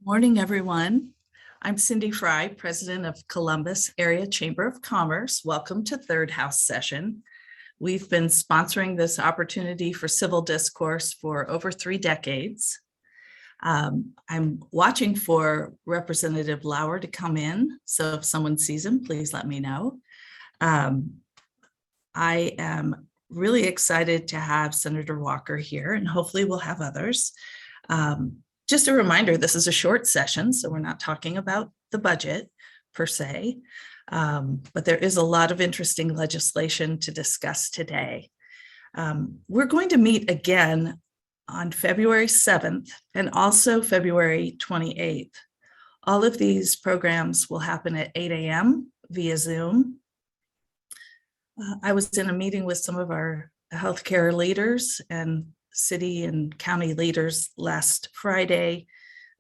Morning, everyone. I'm Cindy Fry, President of Columbus Area Chamber of Commerce. Welcome to Third House Session. We've been sponsoring this opportunity for civil discourse for over 3 decades. I'm watching for Representative Lauer to come in, so if someone sees him, please let me know. I am really excited to have Senator Walker here, and hopefully we'll have others. Just a reminder, this is a short session, so we're not talking about the budget per se, but there is a lot of interesting legislation to discuss today. We're going to meet again on February 7th and also February 28th. All of these programs will happen at 8 a.m. via Zoom. I was in a meeting with some of our healthcare leaders and city and county leaders last Friday.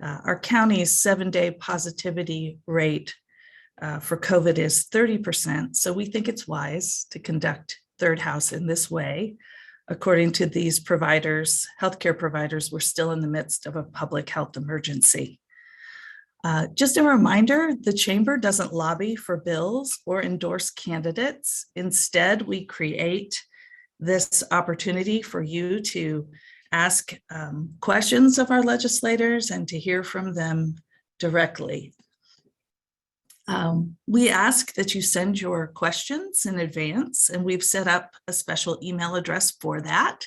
Our county's 7-day positivity rate for COVID is 30%. So we think it's wise to conduct Third House in this way. According to these providers, healthcare providers, we're still in the midst of a public health emergency. Just a reminder, the chamber doesn't lobby for bills or endorse candidates. Instead, we create this opportunity for you to ask questions of our legislators and to hear from them directly. We ask that you send your questions in advance, and we've set up a special email address for that.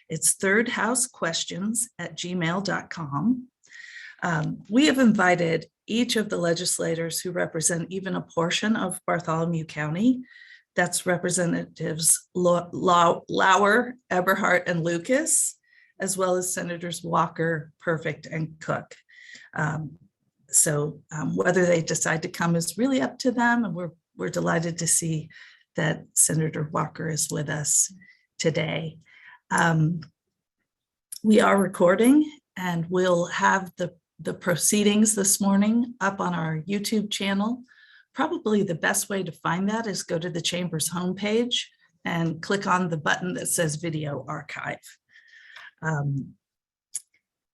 It's thirdhousequestions@gmail.com. We have invited each of the legislators who represent even a portion of Bartholomew County. That's Representatives Lauer, Eberhart, and Lucas, as well as Senators Walker, Perfect, and Cook. So whether they decide to come is really up to them, and we're delighted to see that Senator Walker is with us today. We are recording, and we'll have the proceedings this morning up on our YouTube channel. Probably the best way to find that is go to the Chamber's homepage and click on the button that says Video Archive.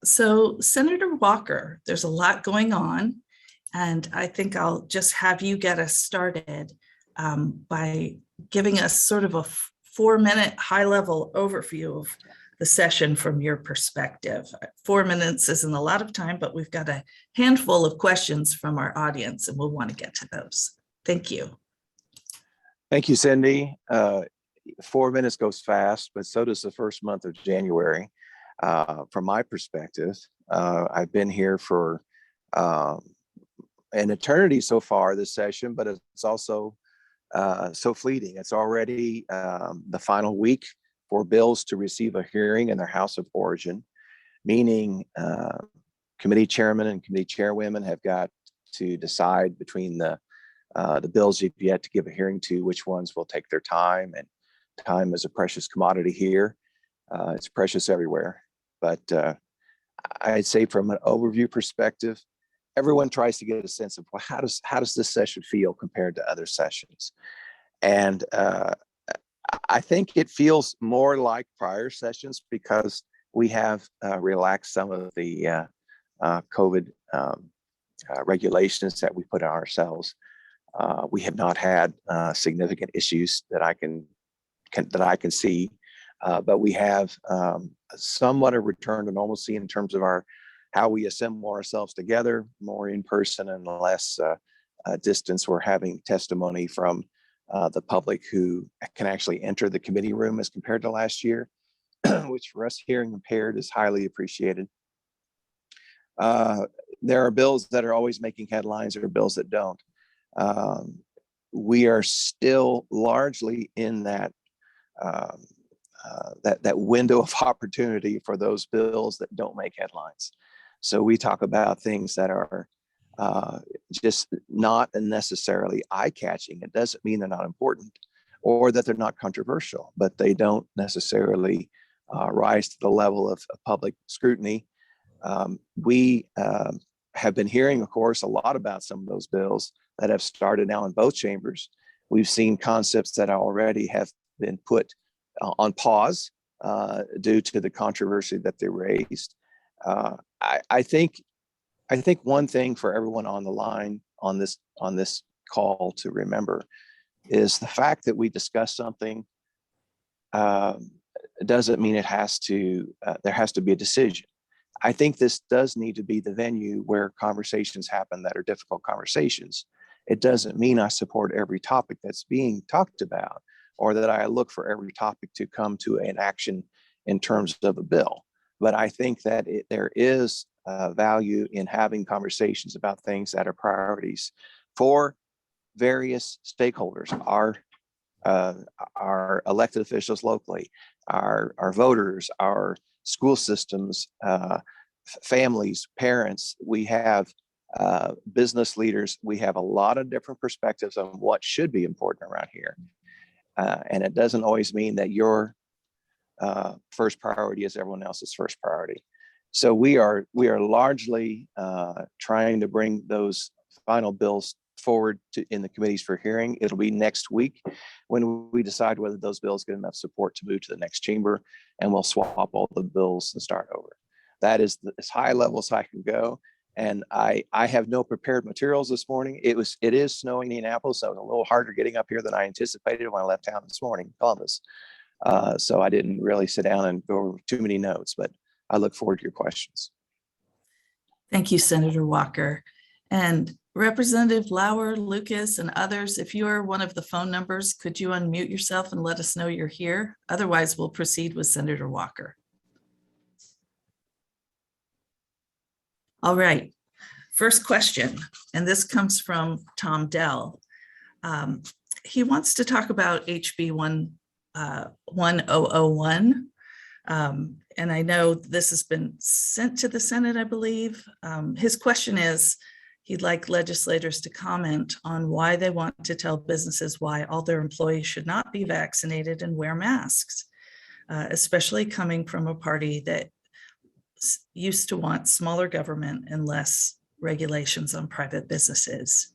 So Senator Walker, there's a lot going on, and I think I'll just have you get us started by giving us sort of a 4-minute high-level overview of the session from your perspective. 4 minutes isn't a lot of time, but we've got a handful of questions from our audience, and we'll want to get to those. Thank you. Thank you, Cindy. 4 minutes goes fast, but so does the first month of January. From my perspective, I've been here for an eternity so far this session, but it's also so fleeting. It's already the final week for bills to receive a hearing in their house of origin, meaning committee chairmen and committee chairwomen have got to decide between the bills you've yet to give a hearing to, which ones will take their time. And time is a precious commodity here. It's precious everywhere. But I'd say from an overview perspective, everyone tries to get a sense of, well, how does this session feel compared to other sessions? And I think it feels more like prior sessions because we have relaxed some of the COVID regulations that we put on ourselves. We have not had significant issues that I can see, but we have somewhat a return to normalcy in terms of how we assemble ourselves together, more in person and less distance. We're having testimony from the public who can actually enter the committee room as compared to last year, which for us hearing impaired is highly appreciated. There are bills that are always making headlines, or bills that don't. We are still largely in that window of opportunity for those bills that don't make headlines. So we talk about things that are just not necessarily eye-catching. It doesn't mean they're not important or that they're not controversial, but they don't necessarily rise to the level of public scrutiny. We have been hearing, of course, a lot about some of those bills that have started now in both chambers. We've seen concepts that already have been put on pause due to the controversy that they raised. I think I think one thing for everyone on the line on this call to remember is the fact that we discuss something doesn't mean it has to. There has to be a decision. I think this does need to be the venue where conversations happen that are difficult conversations. It doesn't mean I support every topic that's being talked about, or that I look for every topic to come to an action in terms of a bill. But I think that there is value in having conversations about things that are priorities for various stakeholders, our elected officials locally, our voters, our school systems, families, parents. We have business leaders. We have a lot of different perspectives on what should be important around here. And it doesn't always mean that your first priority is everyone else's first priority. So we are largely trying to bring those final bills forward in the committees for hearing. It'll be next week when we decide whether those bills get enough support to move to the next chamber, and we'll swap all the bills and start over. That is as high level as I can go. And I have no prepared materials this morning. It is snowing in Indianapolis, so it was a little harder getting up here than I anticipated when I left town this morning, Columbus. So I didn't really sit down and go over too many notes, but I look forward to your questions. Thank you, Senator Walker. And Representative Lauer, Lucas, and others, if you are one of the phone numbers, could you unmute yourself and let us know you're here? Otherwise, we'll proceed with Senator Walker. All right, first question, and this comes from Tom Dell. He wants to talk about HB 1001. And I know this has been sent to the Senate, I believe. His question is, he'd like legislators to comment on why they want to tell businesses why all their employees should not be vaccinated and wear masks, especially coming from a party that used to want smaller government and less regulations on private businesses.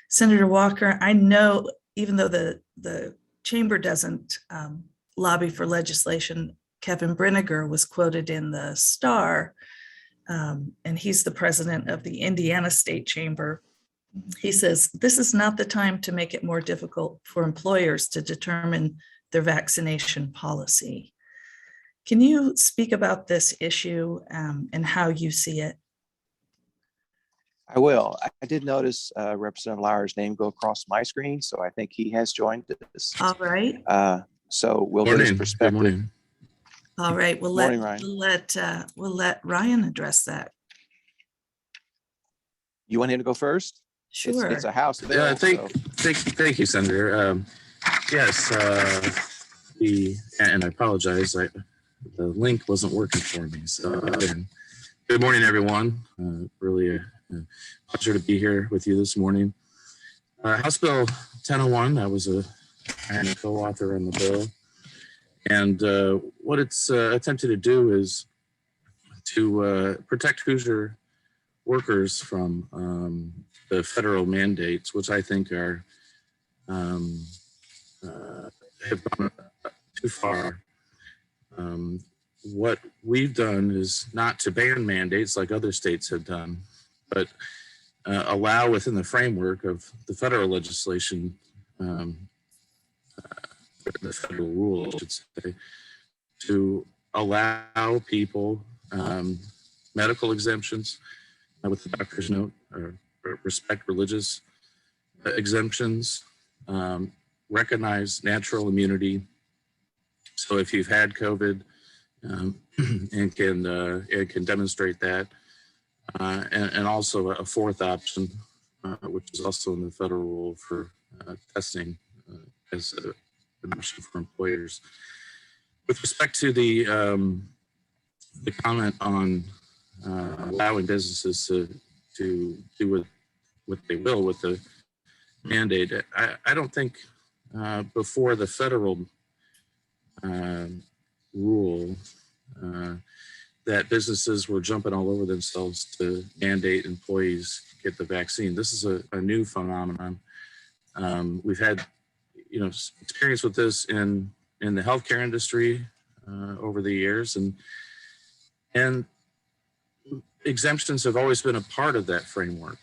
Senator Walker, I know even though the chamber doesn't lobby for legislation, Kevin Brinegar was quoted in the Star, and he's the president of the Indiana State Chamber. He says, this is not the time to make it more difficult for employers to determine their vaccination policy. Can you speak about this issue and how you see it? I will. I did notice Representative Lauer's name go across my screen, so I think he has joined us. All right. So we'll get his perspective. Good morning. All right, we'll let Ryan address that. You want him to go first? Sure. It's a house bill. Yeah, thank you, Senator. Yes, and I apologize. The link wasn't working for me. So good morning, everyone. Really a pleasure to be here with you this morning. House Bill 1001. I was a co-author on the bill. And what it's attempted to do is to protect Hoosier workers from the federal mandates, which I think are have gone too far. What we've done is not to ban mandates like other states have done, but allow within the framework of the federal legislation, the federal rule, I should say, to allow people medical exemptions with the doctor's note, or respect religious exemptions, recognize natural immunity. So if you've had COVID and can demonstrate that, and also a fourth option, which is also in the federal rule for testing as an option for employers. With respect to the comment on allowing businesses to do what they will with the mandate, I don't think before the federal rule that businesses were jumping all over themselves to mandate employees get the vaccine. This is a new phenomenon. We've had experience with this in the healthcare industry over the years, and exemptions have always been a part of that framework.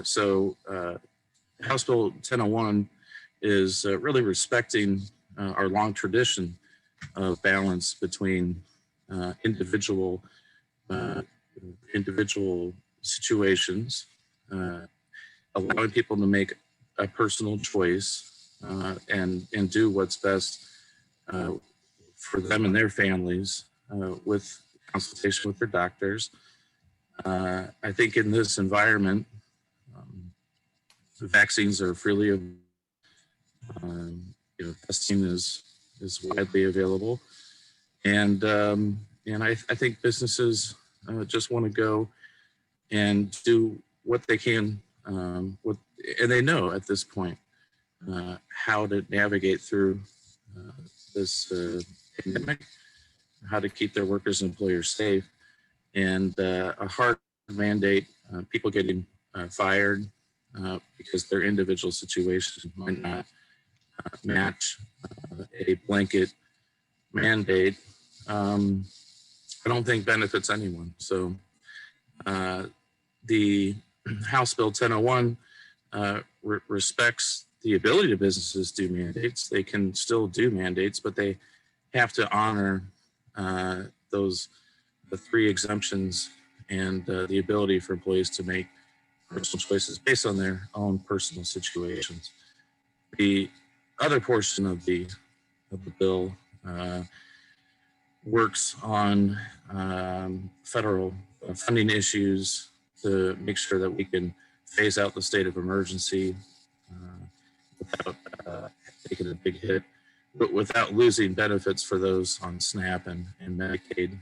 So House Bill 1001 is really respecting our long tradition of balance between individual situations, allowing people to make a personal choice and do what's best for them and their families with consultation with their doctors. I think in this environment, vaccines are freely available. Testing is widely available, and I think businesses just want to go and do what they can, and they know at this point how to navigate through this pandemic, how to keep their workers and employers safe, and a hard mandate, people getting fired because their individual situation might not match a blanket mandate, I don't think benefits anyone. So the House Bill 1001 respects the ability of businesses to do mandates. They can still do mandates, but they have to honor the three exemptions and the ability for employees to make personal choices based on their own personal situations. The other portion of the bill works on federal funding issues to make sure that we can phase out the state of emergency without taking a big hit, but without losing benefits for those on SNAP and Medicaid,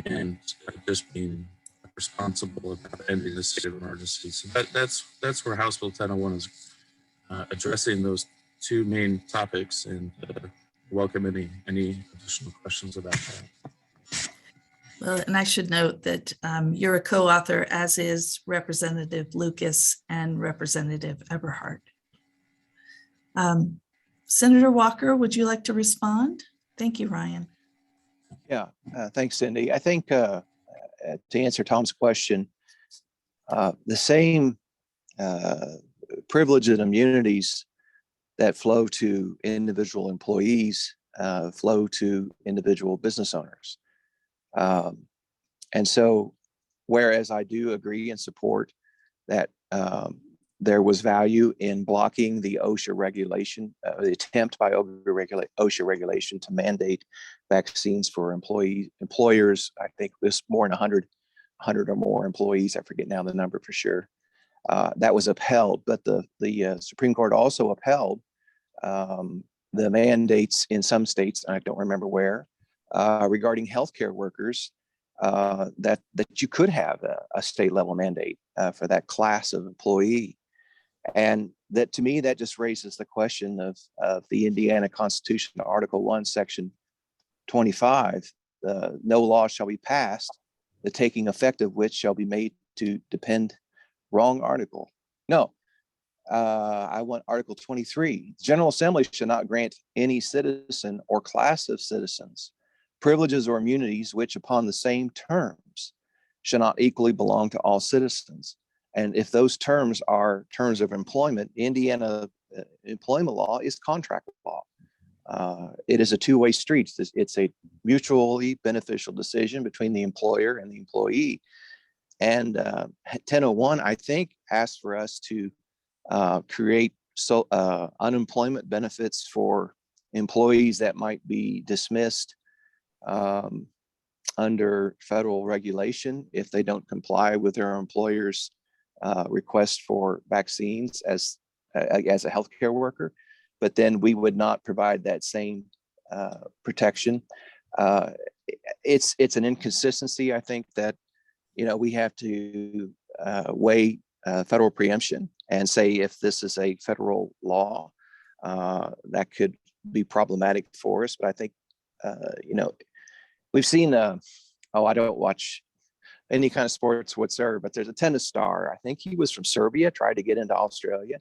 and just being responsible about ending the state of emergency. So that's where House Bill 1001 is addressing those two main topics, and welcome any additional questions about that. Well, and I should note that you're a co-author, as is Representative Lucas and Representative Eberhardt. Senator Walker, would you like to respond? Thank you, Ryan. Yeah, thanks, Cindy. I think to answer Tom's question, the same privileges and immunities that flow to individual employees flow to individual business owners. And so, whereas I do agree and support that there was value in blocking the OSHA regulation, the attempt by OSHA regulation to mandate vaccines for employers. I think this more than 100 or more employees. I forget now the number for sure. That was upheld, but the Supreme Court also upheld the mandates in some states, I don't remember where, regarding healthcare workers, that you could have a state level mandate for that class of employee. And that, to me, that just raises the question of the Indiana Constitution, Article 1, Section 25, no law shall be passed, the taking effect of which shall be made to depend. Wrong article. No, I want Article 23. General Assembly shall not grant any citizen or class of citizens privileges or immunities which upon the same terms shall not equally belong to all citizens. And if those terms are terms of employment, Indiana employment law is contract law. It is a two-way street. It's a mutually beneficial decision between the employer and the employee. And 1001, I think, asks for us to create unemployment benefits for employees that might be dismissed under federal regulation if they don't comply with their employer's request for vaccines as a healthcare worker. But then we would not provide that same protection. It's an inconsistency, I think, that we have to weigh federal preemption and say if this is a federal law, that could be problematic for us. But I think, we've seen, I don't watch any kind of sports whatsoever, but there's a tennis star. I think he was from Serbia, tried to get into Australia,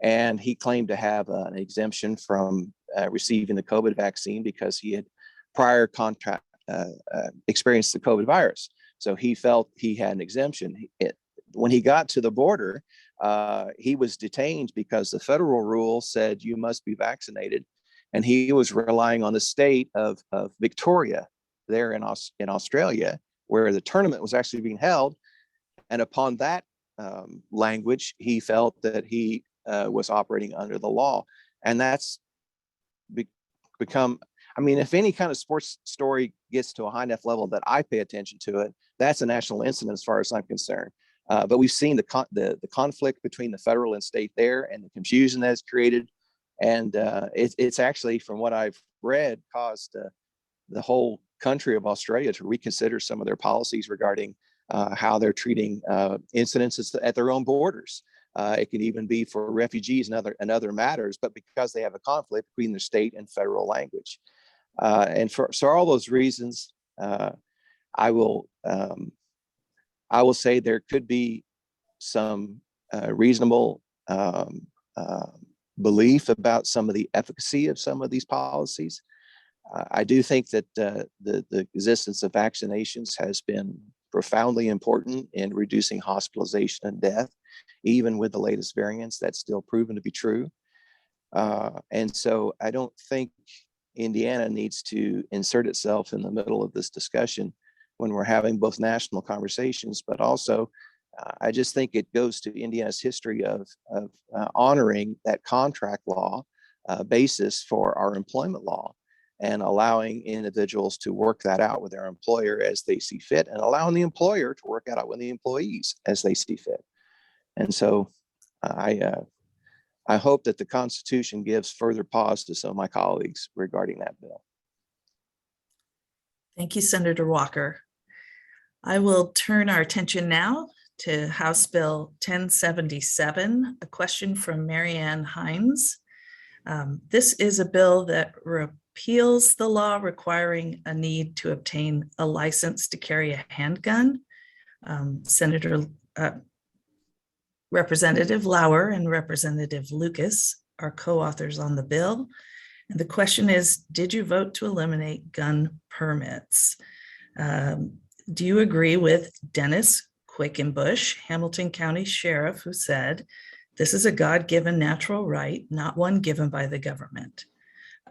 and he claimed to have an exemption from receiving the COVID vaccine because he had prior experienced the COVID virus. So he felt he had an exemption. When he got to the border, he was detained because the federal rule said you must be vaccinated. And he was relying on the state of Victoria there in Australia, where the tournament was actually being held. And upon that language, he felt that he was operating under the law. And that's become, I mean, if any kind of sports story gets to a high enough level that I pay attention to it, that's a national incident as far as I'm concerned. But we've seen the conflict between the federal and state there, and the confusion that's created. And it's actually, from what I've read, caused the whole country of Australia to reconsider some of their policies regarding how they're treating incidences at their own borders. It can even be for refugees and other matters, but because they have a conflict between the state and federal language. And for all those reasons, I will say there could be some reasonable belief about some of the efficacy of some of these policies. I do think that the existence of vaccinations has been profoundly important in reducing hospitalization and death. Even with the latest variants, that's still proven to be true. And so I don't think Indiana needs to insert itself in the middle of this discussion when we're having both national conversations, but also I just think it goes to Indiana's history of honoring that contract law basis for our employment law, and allowing individuals to work that out with their employer as they see fit, and allowing the employer to work that out with the employees as they see fit. And so I hope that the Constitution gives further pause to some of my colleagues regarding that bill. Thank you, Senator Walker. I will turn our attention now to House Bill 1077, a question from Marianne Hines. This is a bill that repeals the law requiring a need to obtain a license to carry a handgun. Representative Lauer and Representative Lucas are co-authors on the bill. And the question is, did you vote to eliminate gun permits? Do you agree with Dennis Quickenbush, Hamilton County Sheriff, who said, this is a God-given natural right, not one given by the government?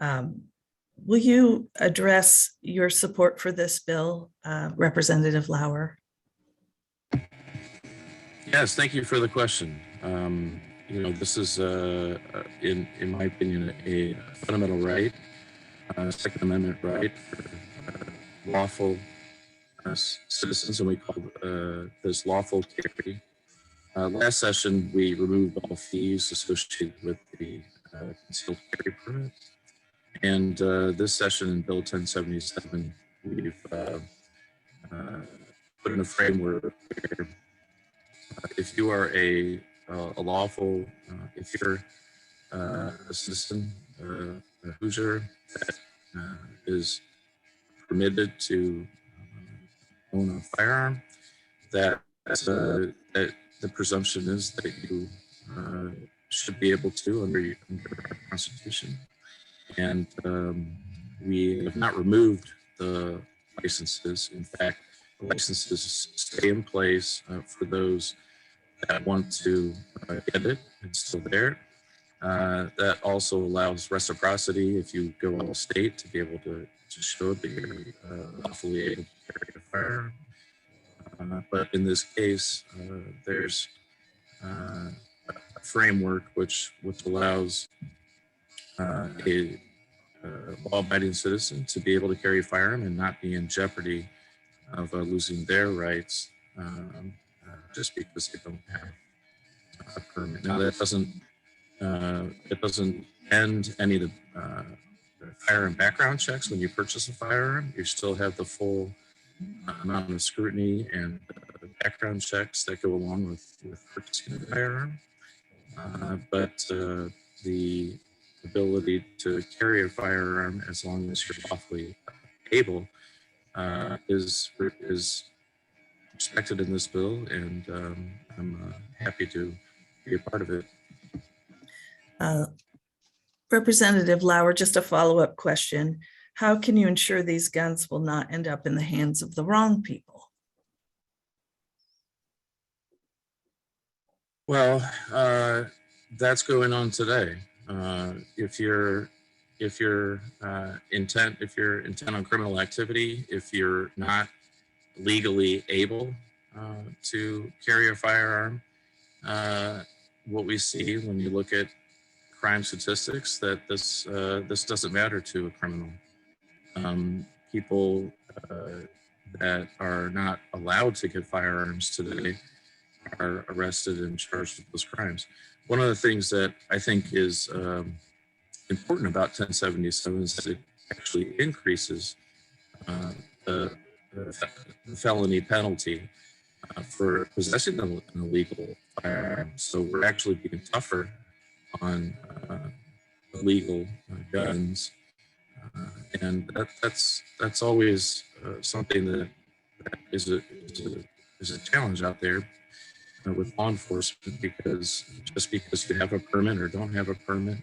Will you address your support for this bill, Representative Lauer? Yes, thank you for the question. This is, in my opinion, a fundamental right, Second Amendment right for lawful citizens, and we call this lawful carry. Last session, we removed all fees associated with the concealed carry permit. And this session in Bill 1077, we've put in a framework where if you are a lawful, if you're a citizen, a Hoosier that is permitted to own a firearm, that the presumption is that you should be able to under our Constitution. And we have not removed the licenses. In fact, the licenses stay in place for those that want to get it. It's still there. That also allows reciprocity if you go out of state to be able to show that you're lawfully able to carry a firearm. But in this case, there's a framework which allows a law-abiding citizen to be able to carry a firearm and not be in jeopardy of losing their rights just because they don't have a permit. Now that doesn't end any of the firearm background checks when you purchase a firearm. You still have the full amount of scrutiny and background checks that go along with purchasing a firearm. But the ability to carry a firearm as long as you're lawfully able is respected in this bill, and I'm happy to be a part of it. Representative Lauer, just a follow-up question. How can you ensure these guns will not end up in the hands of the wrong people? Well, that's going on today. If you're intent on criminal activity, if you're not legally able to carry a firearm, what we see when you look at crime statistics, that this doesn't matter to a criminal. People that are not allowed to get firearms today are arrested and charged with those crimes. One of the things that I think is important about 1077 is that it actually increases uh, the, the felony penalty for possessing an illegal firearm. So we're actually being tougher on illegal guns, and that's always something that is a challenge out there with law enforcement, because just because you have a permit or don't have a permit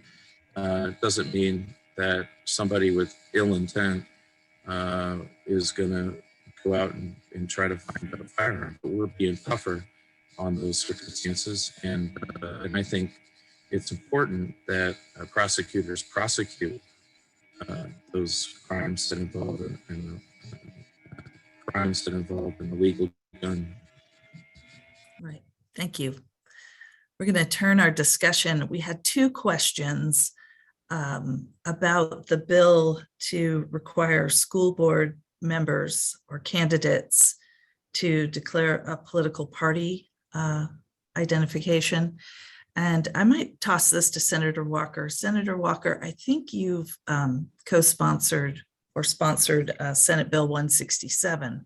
doesn't mean that somebody with ill intent is going to go out and try to find a firearm. But we're being tougher on those circumstances, and I think it's important that prosecutors prosecute those crimes that involve crimes that involve an illegal gun. Right. Thank you. We're going to turn our discussion. We had two questions about the bill to require school board members or candidates to declare a political party identification. And I might toss this to Senator Walker. Senator Walker, I think you've co-sponsored or sponsored Senate Bill 167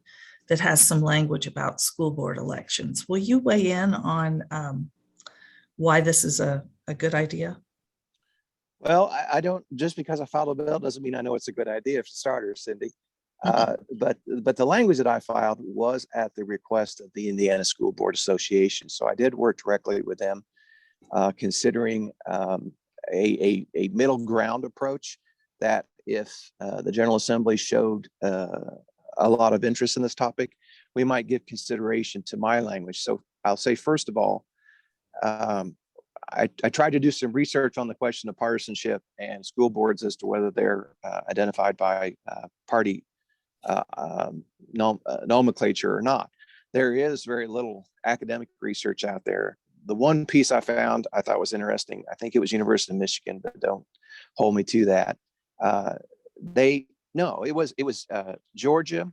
that has some language about school board elections. Will you weigh in on why this is a good idea? Well, I don't, just because I filed a bill doesn't mean I know it's a good idea for starters, Cindy. But the language that I filed was at the request of the Indiana School Board Association. So I did work directly with them, considering a middle ground approach that if the General Assembly showed a lot of interest in this topic, we might give consideration to my language. So I'll say, first of all, I tried to do some research on the question of partisanship and school boards as to whether they're identified by party nomenclature or not. There is very little academic research out there. The one piece I found I thought was interesting, I think it was University of Michigan, but don't hold me to that. It was Georgia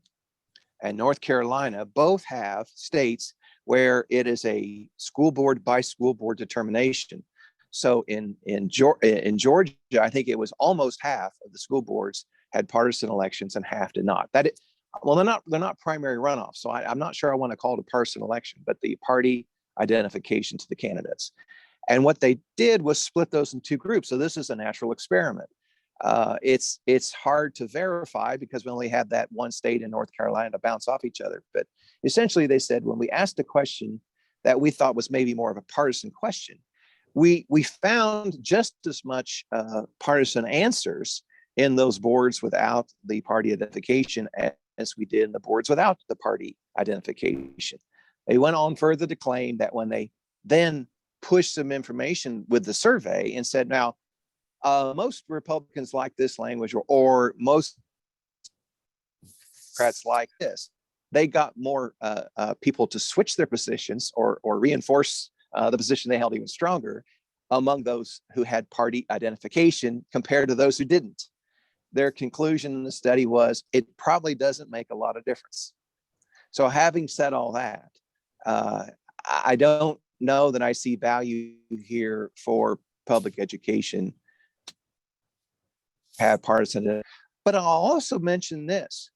and North Carolina both have states where it is a school board by school board determination. So in Georgia, I think it was almost half of the school boards had partisan elections and half did not. They're not primary runoffs. So I'm not sure I want to call it a partisan election, but the party identification to the candidates. And what they did was split those in two groups. So this is a natural experiment. It's hard to verify because we only had that one state in North Carolina to bounce off each other. But essentially they said, when we asked a question that we thought was maybe more of a partisan question, we found just as much partisan answers in those boards without the party identification as we did in the boards without the party identification. They went on further to claim that when they then pushed some information with the survey and said, now, most Republicans like this language, or most Democrats like this, they got more people to switch their positions or reinforce the position they held even stronger among those who had party identification compared to those who didn't. Their conclusion in the study was it probably doesn't make a lot of difference. So having said all that, I don't know that I see value here for public education have partisan. But I'll also mention this.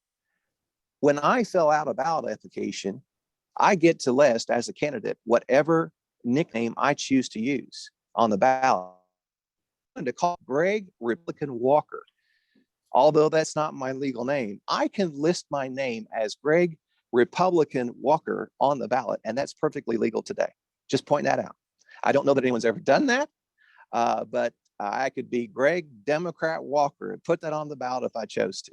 When I fill out a ballot application, I get to list as a candidate whatever nickname I choose to use on the ballot. I'm going to call Greg Republican Walker. Although that's not my legal name, I can list my name as Greg Republican Walker on the ballot, and that's perfectly legal today. Just point that out. I don't know that anyone's ever done that, but I could be Greg Democrat Walker and put that on the ballot if I chose to.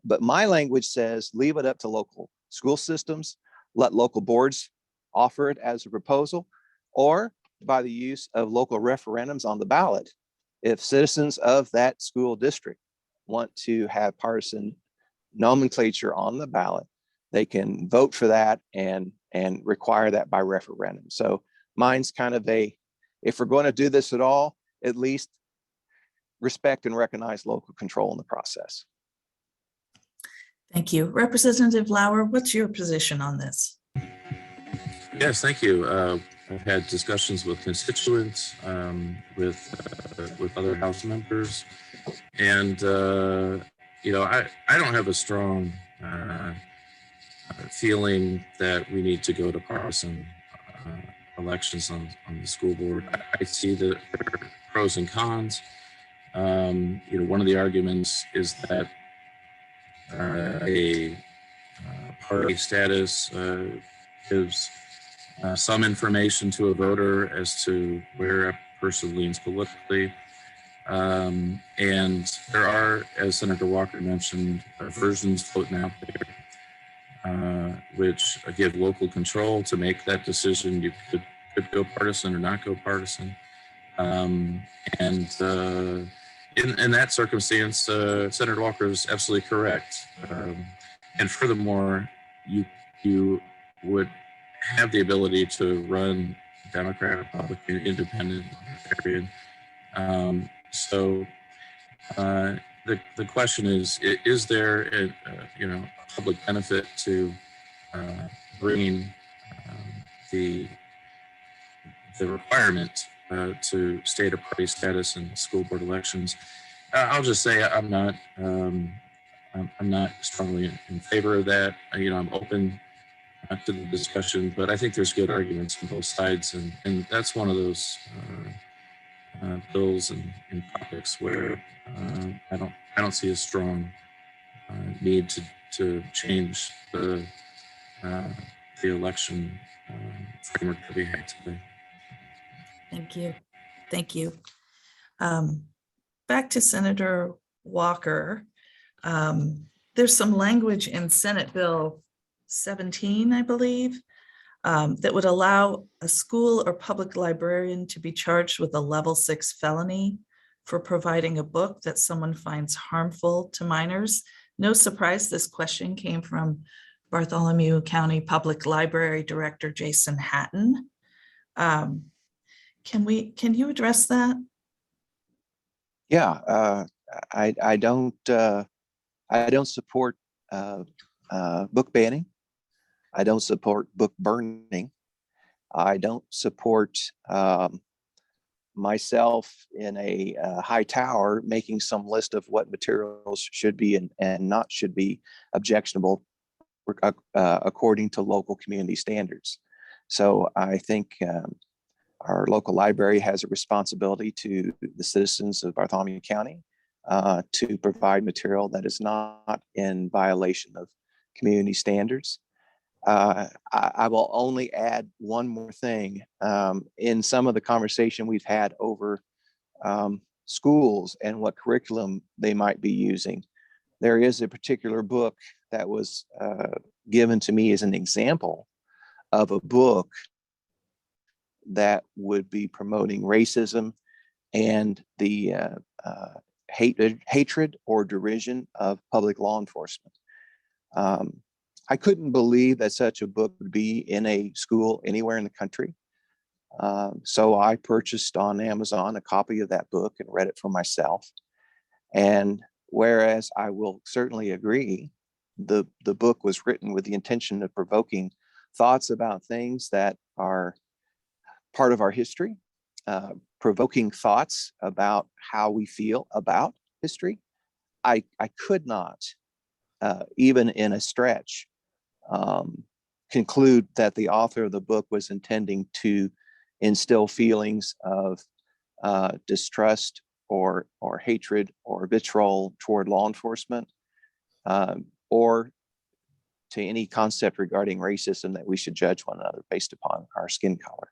But my language says leave it up to local school systems, let local boards offer it as a proposal. or by the use of local referendums on the ballot. If citizens of that school district want to have partisan nomenclature on the ballot, they can vote for that and require that by referendum. So mine's kind of if we're going to do this at all, at least respect and recognize local control in the process. Thank you. Representative Lauer, what's your position on this? Yes, thank you. I've had discussions with constituents, with other House members, and I don't have a strong feeling that we need to go to partisan elections on the school board. I see that there are pros and cons. One of the arguments is that a party status gives some information to a voter as to where a person leans politically. And there are, as Senator Walker mentioned, versions floating out there, which give local control to make that decision. You could go partisan or not go partisan. And in that circumstance, Senator Walker is absolutely correct. And furthermore, you would have the ability to run Democrat, Republican, Independent, Libertarian. So the question is there a public benefit to bringing the requirement to state a party status in school board elections? I'll just say I'm not strongly in favor of that. I'm open to the discussion, but I think there's good arguments on both sides, and that's one of those bills and topics where I don't see a strong need to change the election framework that we have today. Thank you. Back to Senator Walker. There's some language in Senate Bill 17, I believe, that would allow a school or public librarian to be charged with a level 6 felony for providing a book that someone finds harmful to minors. No surprise, this question came from Bartholomew County Public Library Director Jason Hatton. Can you address that? Yeah, I don't support book banning. I don't support book burning. I don't support myself in a high tower making some list of what materials should be and not should be objectionable according to local community standards. So I think our local library has a responsibility to the citizens of Bartholomew County to provide material that is not in violation of community standards. I will only add one more thing. In some of the conversation we've had over schools and what curriculum they might be using, there is a particular book that was given to me as an example of a book that would be promoting racism and the hatred or derision of public law enforcement. I couldn't believe that such a book would be in a school anywhere in the country. So I purchased on Amazon a copy of that book and read it for myself. And whereas I will certainly agree, the book was written with the intention of provoking thoughts about things that are part of our history, provoking thoughts about how we feel about history. I could not, even in a stretch, conclude that the author of the book was intending to instill feelings of distrust or hatred or vitriol toward law enforcement, or to any concept regarding racism that we should judge one another based upon our skin color.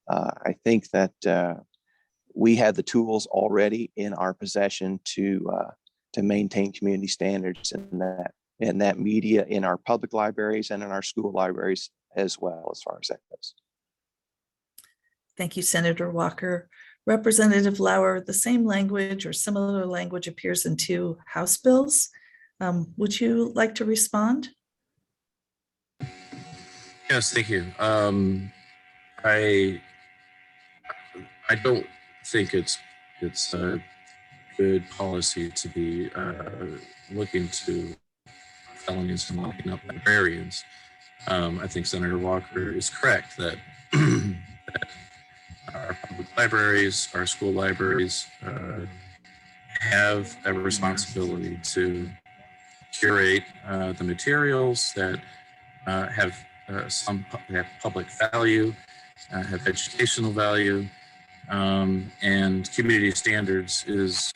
I think that we have the tools already in our possession to maintain community standards in that media, in our public libraries and in our school libraries as well, as far as that goes. Thank you, Senator Walker. Representative Lauer, the same language or similar language appears in two House bills. Would you like to respond? Yes, thank you. I don't think it's a good policy to be looking to felonies and locking up librarians. I think Senator Walker is correct that, that our public libraries, our school libraries, have a responsibility to curate the materials that have have public value, have educational value, and community standards is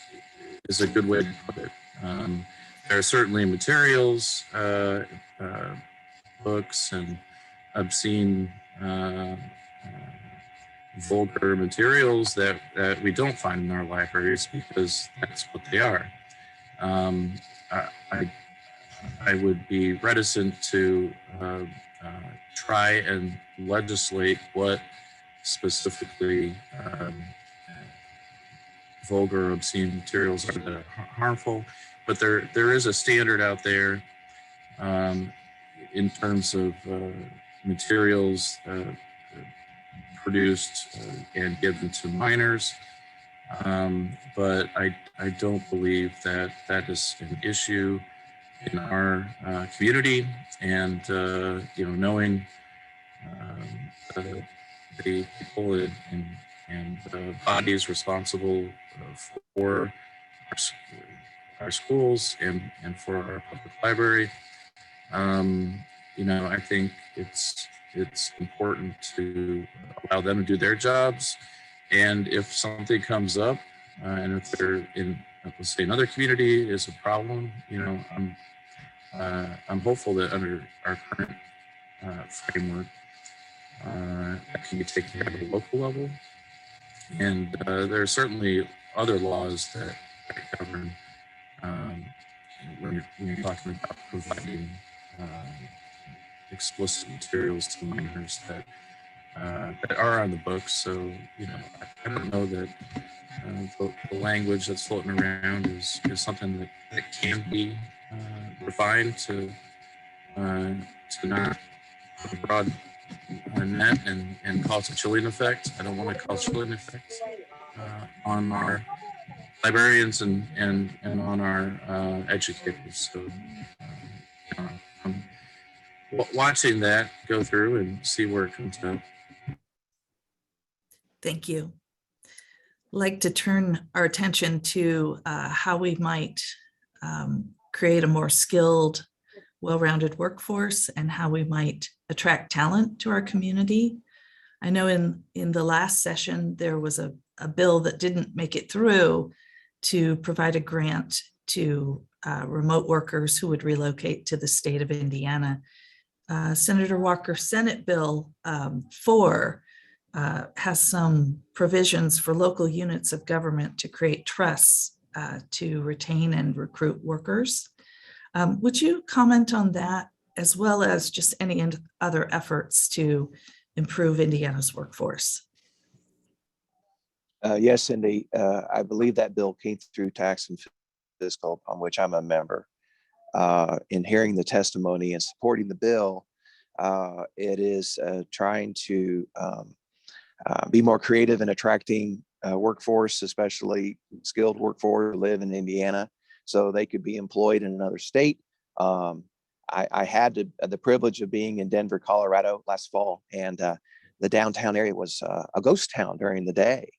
a good way to put it. There are certainly materials, books, and obscene, vulgar materials that we don't find in our libraries because that's what they are. I would be reticent to try and legislate what specifically vulgar, obscene materials are that are harmful, but there is a standard out there in terms of materials produced and given to minors. But I don't believe that is an issue in our community, and knowing the people and bodies responsible for our schools and for our public library. I think it's important to allow them to do their jobs, and if something comes up, and if they're in, let's say, another community is a problem, I'm hopeful that under our current framework, that can be taken care of at a local level. And there are certainly other laws that govern when you're talking about providing explicit materials to minors that are on the books. So, I don't know that the language that's floating around is something that can be refined to not put a broad net and cause a chilling effect. I don't want to cause chilling effects on our librarians and on our educators. So I'm watching that go through and see where it comes out. Thank you. I'd like to turn our attention to how we might create a more skilled, well-rounded workforce and how we might attract talent to our community. I know in the last session, there was a bill that didn't make it through to provide a grant to remote workers who would relocate to the state of Indiana. Senator Walker's Senate Bill 4 has some provisions for local units of government to create trusts to retain and recruit workers. Would you comment on that, as well as just any other efforts to improve Indiana's workforce? Yes, Cindy. I believe that bill came through Tax and Fiscal, on which I'm a member. In hearing the testimony and supporting the bill, it is trying to be more creative in attracting workforce, especially skilled workforce who live in Indiana, so they could be employed in another state. I had the privilege of being in Denver, Colorado last fall, and the downtown area was a ghost town during the day.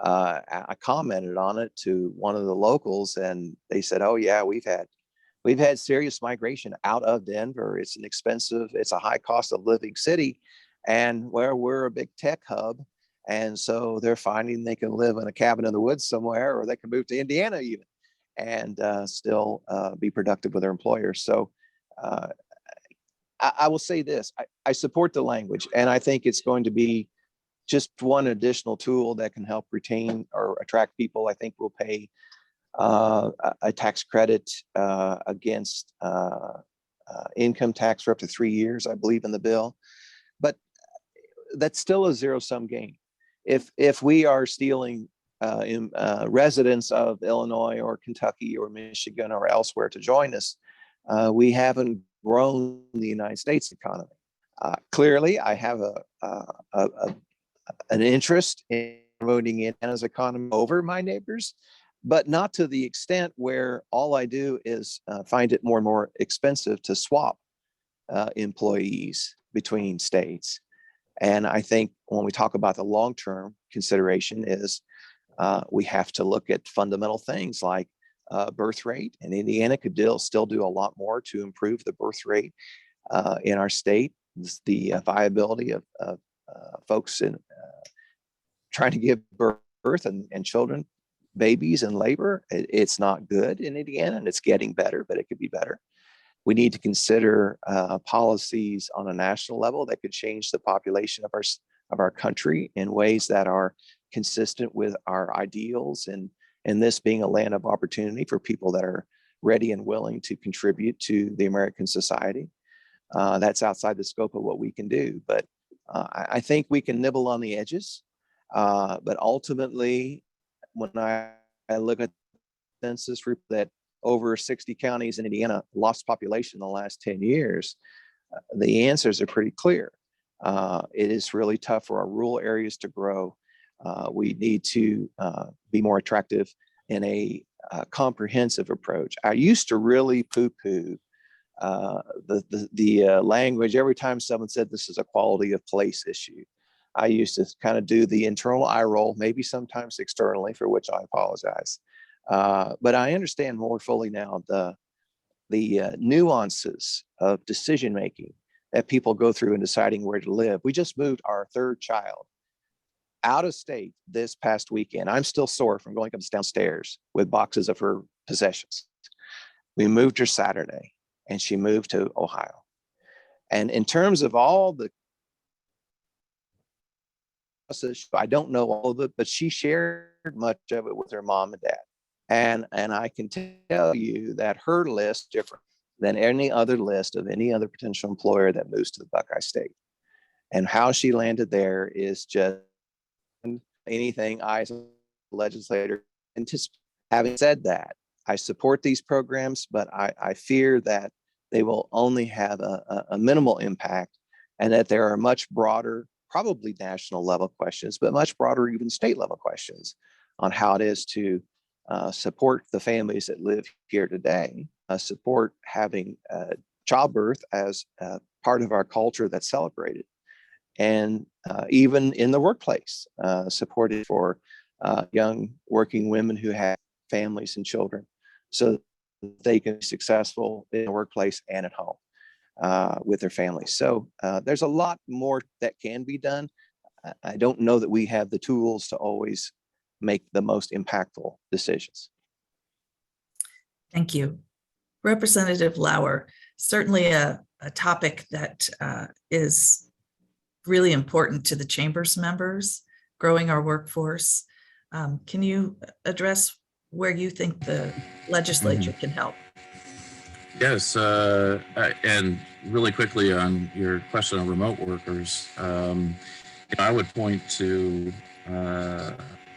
I commented on it to one of the locals, and they said, "Oh yeah, we've had serious migration out of Denver. It's it's a high cost of living city, and where we're a big tech hub, and so they're finding they can live in a cabin in the woods somewhere, or they can move to Indiana even, and still be productive with their employers." So I will say this: I support the language, and I think it's going to be just one additional tool that can help retain or attract people. I think we'll pay a tax credit against income tax for up to 3 years, I believe, in the bill. But that's still a zero-sum game. if we are stealing residents of Illinois or Kentucky or Michigan or elsewhere to join us, we haven't grown the United States economy. Clearly, I have an interest in promoting Indiana's economy over my neighbors, but not to the extent where all I do is find it more and more expensive to swap employees between states. And I think when we talk about the long-term consideration is we have to look at fundamental things like birth rate, and Indiana could still do a lot more to improve the birth rate in our state. The viability of folks in trying to give birth and children, babies in labor, it's not good in Indiana, and it's getting better, but it could be better. We need to consider policies on a national level that could change the population of our country in ways that are consistent with our ideals, and this being a land of opportunity for people that are ready and willing to contribute to the American society. That's outside the scope of what we can do, but I think we can nibble on the edges. But ultimately, when I look at the census that over 60 counties in Indiana lost population in the last 10 years, the answers are pretty clear. It is really tough for our rural areas to grow. We need to be more attractive in a comprehensive approach. I used to really poo-poo the language every time someone said this is a quality of place issue. I used to kind of do the internal eye roll, maybe sometimes externally, for which I apologize. But I understand more fully now the nuances of decision making that people go through in deciding where to live. We just moved our third child out of state this past weekend. I'm still sore from going up and downstairs with boxes of her possessions. We moved her Saturday, and she moved to Ohio. And in terms of all the, I don't know all of it, but she shared much of it with her mom and dad. And I can tell you that her list is different than any other list of any other potential employer that moves to the Buckeye State. And how she landed there is just anything I, as a legislator, anticipate. Having said that, I support these programs, but I fear that they will only have a minimal impact, and that there are much broader, probably national level questions, but much broader, even state level questions on how it is to support the families that live here today, support having childbirth as part of our culture that's celebrated, and even in the workplace, supported for young working women who have families and children, so they can be successful in the workplace and at home with their families. So there's a lot more that can be done. I don't know that we have the tools to always make the most impactful decisions. Thank you. Representative Lauer, certainly a topic that is really important to the Chamber's members, growing our workforce. Can you address where you think the legislature can help? Yes, and really quickly on your question on remote workers, I would point to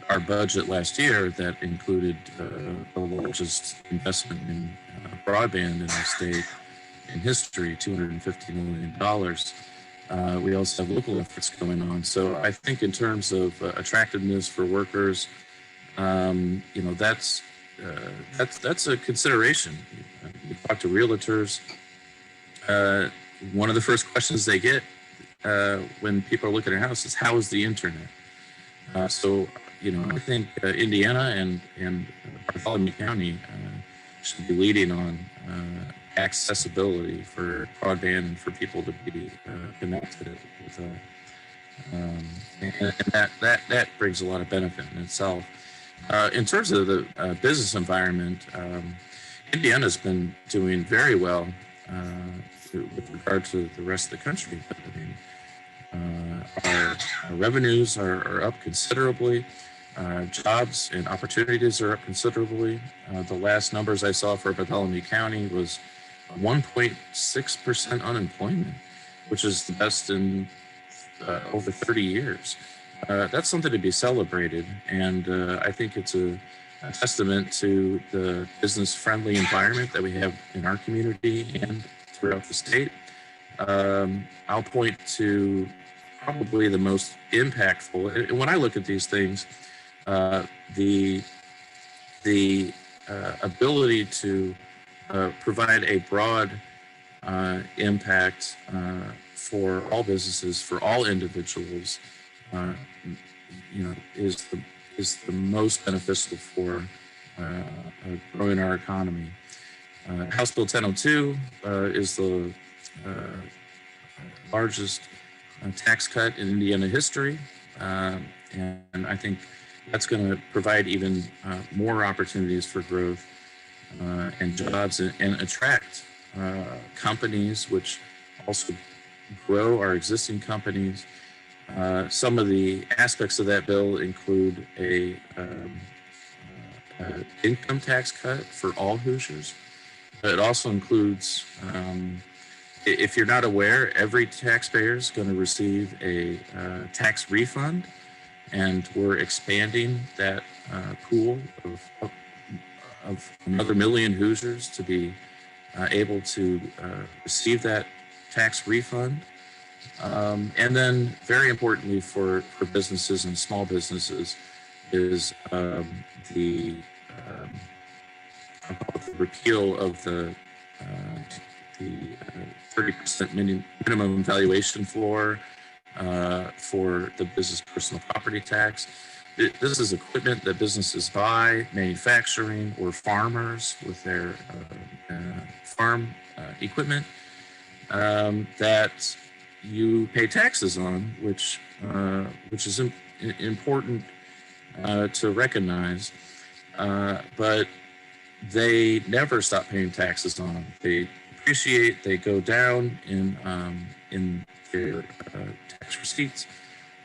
our budget last year that included the largest investment in broadband in the state in history, $250 million. We also have local efforts going on. So I think in terms of attractiveness for workers, that's a consideration. You talk to realtors. One of the first questions they get when people are looking at a house is, how is the internet? So I think Indiana and Bartholomew County should be leading on accessibility for broadband and for people to be connected with, and that brings a lot of benefit in itself. In terms of the business environment, Indiana's been doing very well with regard to the rest of the country. But our revenues are up considerably. Jobs and opportunities are up considerably. The last numbers I saw for Bartholomew County was 1.6% unemployment, which is the best in over 30 years. that's something to be celebrated. And I think it's a testament to the business-friendly environment that we have in our community and throughout the state. I'll point to probably the most impactful, and when I look at these things, the ability to provide a broad impact for all businesses, for all individuals, is the most beneficial for growing our economy. House Bill 1002 is the largest tax cut in Indiana history, and I think that's going to provide even more opportunities for growth and jobs and attract companies, which also grow our existing companies. Some of the aspects of that bill include a income tax cut for all Hoosiers. It also includes, if you're not aware, every taxpayer is going to receive a tax refund, and we're expanding that pool of another million Hoosiers to be able to receive that tax refund. And then very importantly for businesses and small businesses is the repeal of the 30% minimum valuation floor for the business personal property tax. This is equipment that businesses buy, manufacturing, or farmers with their farm equipment that you pay taxes on, which is important to recognize, but they never stop paying taxes on them. They appreciate, they go down in their tax receipts,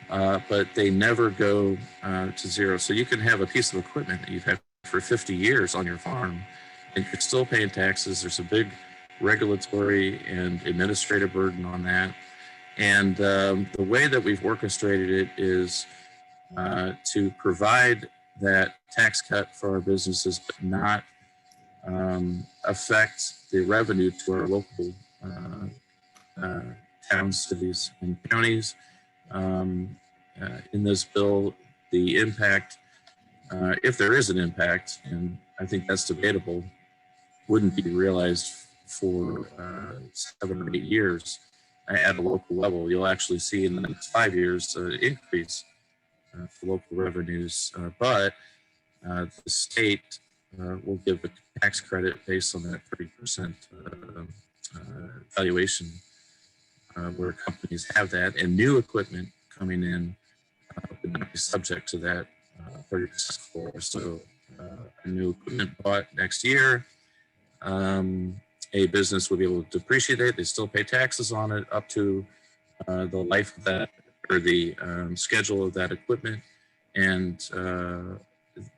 but they never go to zero. So you can have a piece of equipment that you've had for 50 years on your farm, and you're still paying taxes. There's a big regulatory and administrative burden on that. And the way that we've orchestrated it is to provide that tax cut for our businesses, but not affect the revenue to our local towns, cities, and counties. In this bill, the impact, if there is an impact, and I think that's debatable, wouldn't be realized for 7 or 8 years at a local level. You'll actually see in the next 5 years increase for local revenues, but the state will give a tax credit based on that 30% valuation where companies have that, and new equipment coming in would not be subject to that 30% floor. So new equipment bought next year, a business would be able to depreciate it. They still pay taxes on it up to the life of that, or the schedule of that equipment. And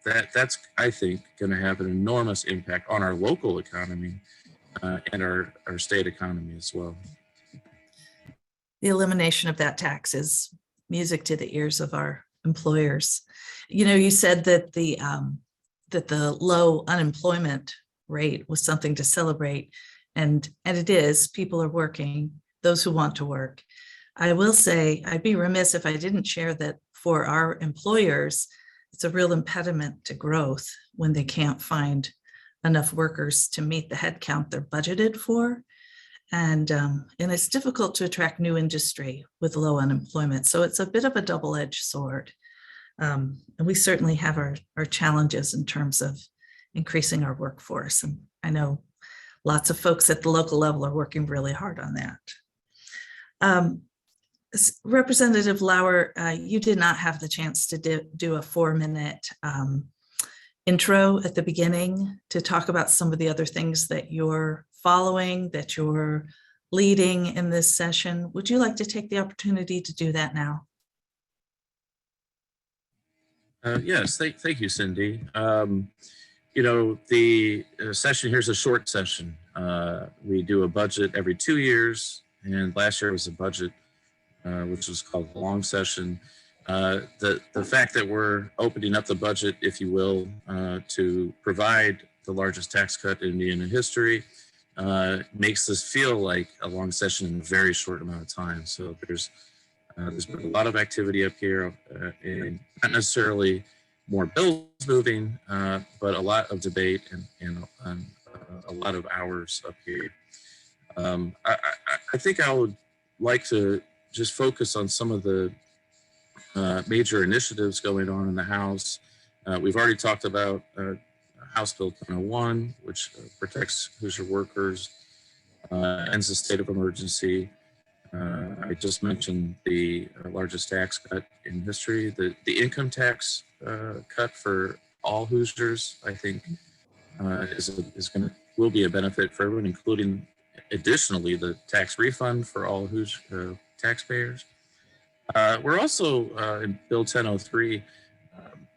that's, I think, going to have an enormous impact on our local economy and our state economy as well. The elimination of that tax is music to the ears of our employers. You know, you said that the low unemployment rate was something to celebrate, and it is. People are working, those who want to work. I will say I'd be remiss if I didn't share that for our employers, it's a real impediment to growth when they can't find enough workers to meet the headcount they're budgeted for. And it's difficult to attract new industry with low unemployment. So it's a bit of a double-edged sword. And we certainly have our challenges in terms of increasing our workforce. And I know lots of folks at the local level are working really hard on that. Representative Lauer, you did not have the chance to do a 4-minute intro at the beginning to talk about some of the other things that you're following, that you're leading in this session. Would you like to take the opportunity to do that now? Yes, thank you, Cindy. You know, the session here is a short session. We do a budget every 2 years, and last year was a budget which was called the long session. The fact that we're opening up the budget, if you will, to provide the largest tax cut in Indiana history makes this feel like a long session in a very short amount of time. So there's been a lot of activity up here, and not necessarily more bills moving, but a lot of debate and a lot of hours up here. I think I would like to just focus on some of the major initiatives going on in the House. We've already talked about House Bill 1001, which protects Hoosier workers, ends the state of emergency. I just mentioned the largest tax cut in history. The income tax cut for all Hoosiers, I think, will be a benefit for everyone, including additionally the tax refund for all Hoosier taxpayers. We're also in Bill 1003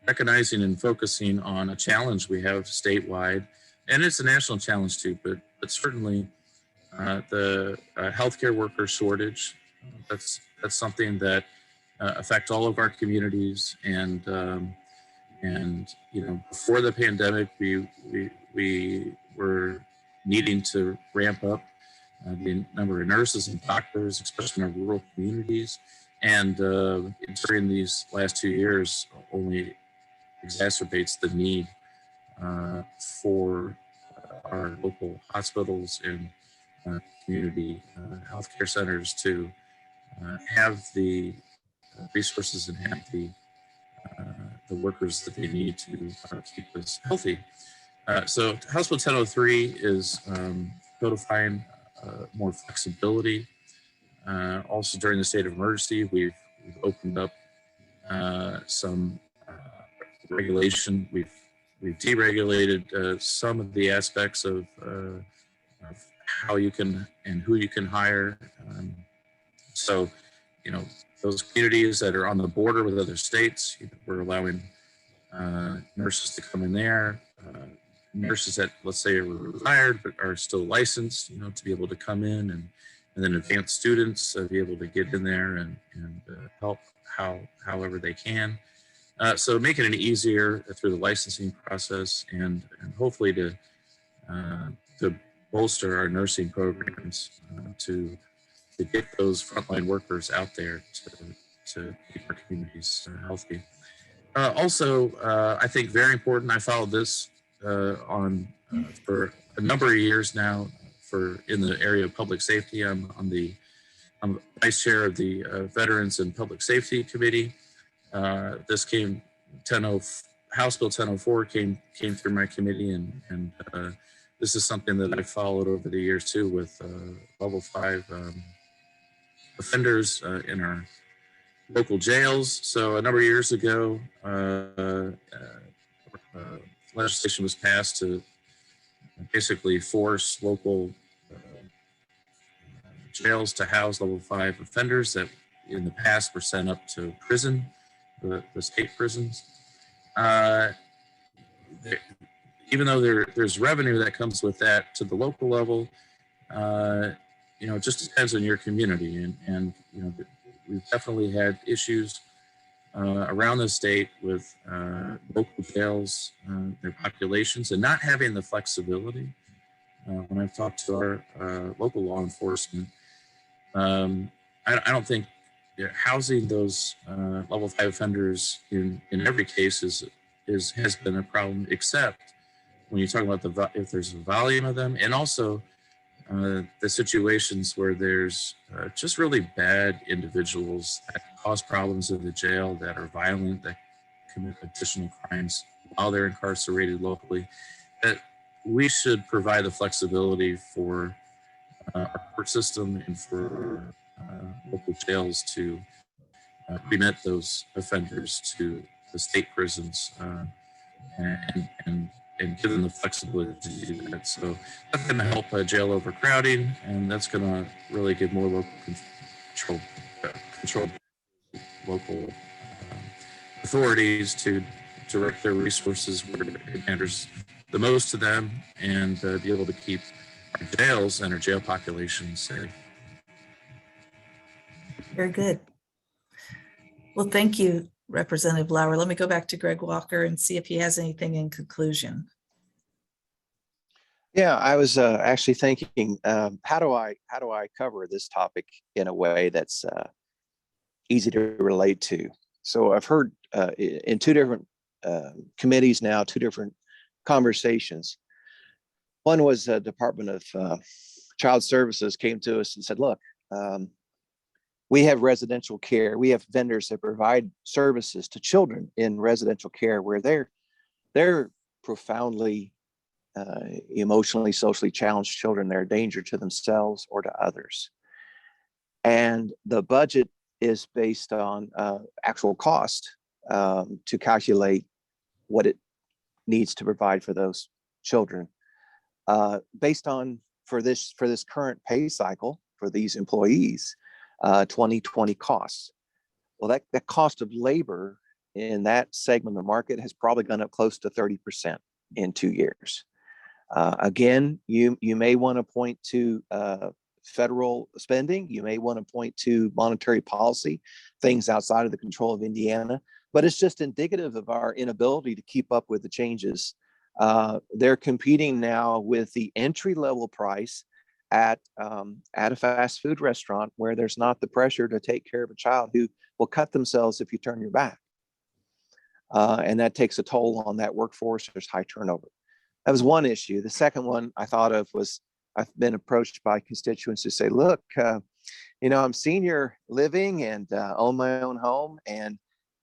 recognizing and focusing on a challenge we have statewide, and it's a national challenge too, but certainly the healthcare worker shortage. That's something that affects all of our communities, and before the pandemic, we were needing to ramp up the number of nurses and doctors, especially in our rural communities. And during these last 2 years, only exacerbates the need for our local hospitals and community healthcare centers to have the resources and have the workers that they need to keep us healthy. So House Bill 1003 is codifying more flexibility. Also during the state of emergency, we've opened up some regulation. We've deregulated some of the aspects of how you can and who you can hire. So, those communities that are on the border with other states, we're allowing nurses to come in there. Nurses that, let's say, are retired but are still licensed, to be able to come in, and then advanced students be able to get in there and help however they can. So making it easier through the licensing process, and hopefully to bolster our nursing programs to get those frontline workers out there to keep our communities healthy. Also, I think very important, I followed this for a number of years now in the area of public safety. I'm vice chair of the Veterans and Public Safety Committee. This House Bill 1004 came through my committee, and this is something that I followed over the years too, with level 5 offenders in our local jails. So a number of years ago, legislation was passed to basically force local jails to house level 5 offenders that in the past were sent up to prison, the state prisons. Even though there's revenue that comes with that to the local level, it just depends on your community, and we've definitely had issues around the state with local jails, their populations, and not having the flexibility. When I've talked to our local law enforcement, I don't think housing those level 5 offenders in every case has been a problem, except when you talk about if there's a volume of them, and also the situations where there's just really bad individuals that cause problems in the jail, that are violent, that commit additional crimes while they're incarcerated locally, that we should provide the flexibility for our court system and for local jails to remit those offenders to the state prisons and give them the flexibility to do that. So that's going to help jail overcrowding, and that's going to really give more local control local authorities to direct their resources where it matters the most to them, and be able to keep our jails and our jail population safe. Very good. Well, thank you, Representative Lauer. Let me go back to Greg Walker and see if he has anything in conclusion. Yeah, I was actually thinking, how do I cover this topic in a way that's easy to relate to? So I've heard in two different committees now, two different conversations. One was Department of Child Services came to us and said, look, we have residential care. We have vendors that provide services to children in residential care where they're profoundly emotionally, socially challenged children. They're a danger to themselves or to others. And the budget is based on actual cost to calculate what it needs to provide for those children. Based on for this current pay cycle for these employees, 2020 costs. Well, that cost of labor in that segment of the market has probably gone up close to 30% in 2 years. Again, you may want to point to federal spending. You may want to point to monetary policy, things outside of the control of Indiana, but it's just indicative of our inability to keep up with the changes. They're competing now with the entry-level price at a fast food restaurant where there's not the pressure to take care of a child who will cut themselves if you turn your back. And that takes a toll on that workforce. There's high turnover. That was one issue. The second one I thought of was I've been approached by constituents who say, look, I'm senior living and own my own home. And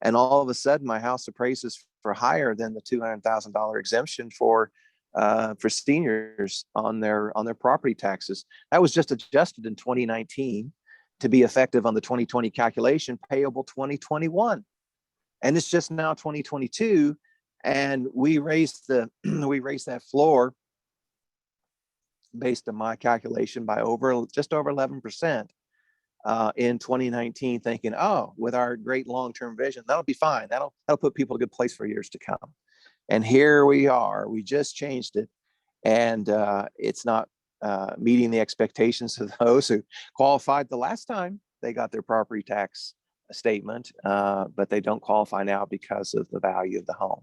all of a sudden my house appraises for higher than the $200,000 exemption for seniors on their property taxes. That was just adjusted in 2019 to be effective on the 2020 calculation, payable 2021. And it's just now 2022. And we raised that floor based on my calculation by just over 11% in 2019, thinking, oh, with our great long-term vision, that'll be fine. That'll put people in a good place for years to come. And here we are. We just changed it, and it's not meeting the expectations of those who qualified the last time they got their property tax statement, but they don't qualify now because of the value of the home.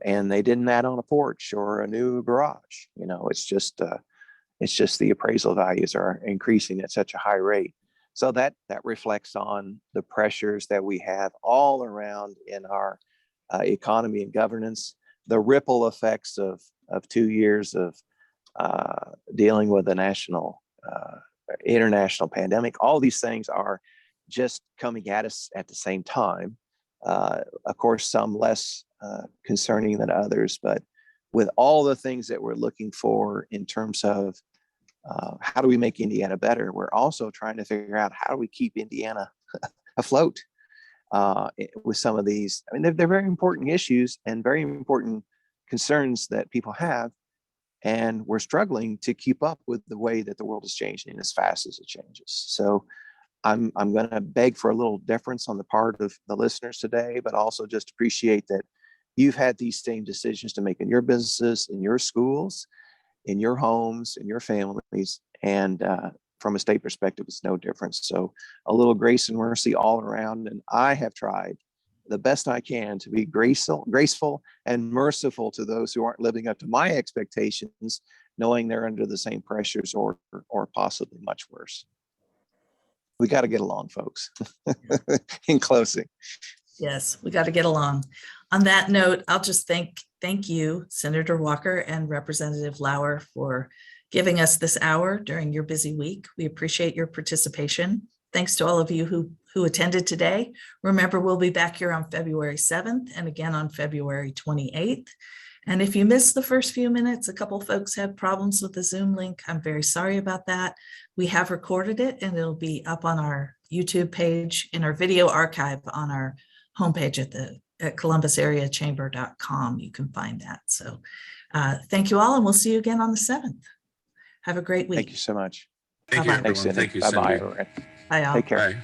And they didn't add on a porch or a new garage. It's just the appraisal values are increasing at such a high rate. So that reflects on the pressures that we have all around in our economy and governance, the ripple effects of 2 years of dealing with a national, international pandemic. All these things are just coming at us at the same time. Of course, some less concerning than others, but with all the things that we're looking for in terms of how do we make Indiana better, we're also trying to figure out how do we keep Indiana afloat with some of these. I mean, they're very important issues and very important concerns that people have, and we're struggling to keep up with the way that the world is changing as fast as it changes. So I'm going to beg for a little deference on the part of the listeners today, but also just appreciate that you've had these same decisions to make in your businesses, in your schools, in your homes, in your families. And from a state perspective, it's no different. So a little grace and mercy all around. And I have tried the best I can to be graceful and merciful to those who aren't living up to my expectations, knowing they're under the same pressures or possibly much worse. We got to get along, folks. In closing. Yes, we got to get along. On that note, I'll just thank you, Senator Walker and Representative Lauer, for giving us this hour during your busy week. We appreciate your participation. Thanks to all of you who attended today. Remember, we'll be back here on February 7th and again on February 28th. And if you missed the first few minutes, a couple folks had problems with the Zoom link. I'm very sorry about that. We have recorded it and it'll be up on our YouTube page in our video archive on our homepage at columbusareachamber.com. You can find that. So thank you all, and we'll see you again on the 7th. Have a great week. Thank you so much. Thank you, Bye-bye. everyone. Thank you, Bye-bye. Cindy. Bye all. Take care. Bye.